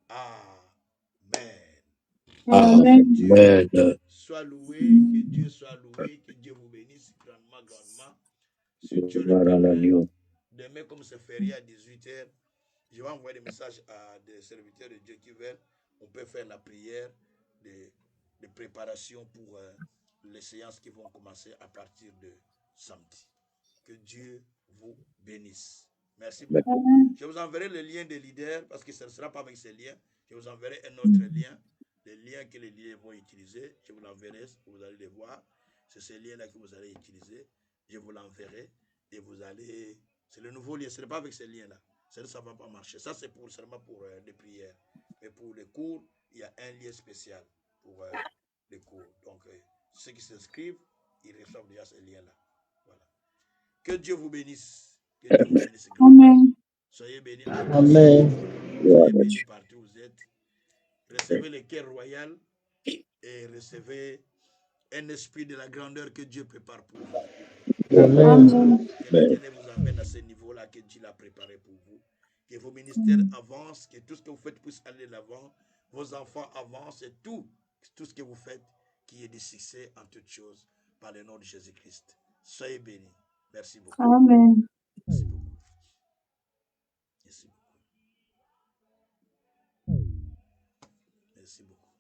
Amen. Amen. Dieu soit loué, que Dieu soit loué, que Dieu vous bénisse grandement, grandement. Si Dieu le permet, demain, comme c'est férié à 18h, je vais envoyer des messages à des serviteurs de Dieu qui veulent. On peut faire la prière de préparation pour les séances qui vont commencer à partir de samedi. Que Dieu vous bénisse. Merci beaucoup. Je vous enverrai le lien des leaders parce que ce ne sera pas avec ces liens. Je vous enverrai un autre lien. Les liens que les leaders vont utiliser, je vous l'enverrai, vous allez les voir. C'est ces liens-là que vous allez utiliser. Je vous l'enverrai et vous allez... C'est le nouveau lien, ce n'est pas avec ces liens-là. Ça ne va pas marcher. Ça, c'est seulement pour les prières. Mais pour les cours, il y a un lien spécial pour les cours. Donc, ceux qui s'inscrivent, ils reçoivent déjà ces liens-là. Voilà. Que Dieu vous bénisse. Que Dieu vous bénisse. Amen. Soyez bénis. Amen. Soyez bénis partout où vous êtes. Recevez le cœur royal et recevez un esprit de la grandeur que Dieu prépare pour vous. Amen. Que l'Éternel vous amène à ce niveau-là que Dieu l'a préparé pour vous. Que vos ministères avancent, que tout ce que vous faites puisse aller de l'avant. Vos enfants avancent et tout ce que vous faites qui est de succès en toutes choses par le nom de Jésus-Christ. Soyez bénis. Merci beaucoup. Amen. Merci beaucoup. Merci beaucoup. Merci beaucoup.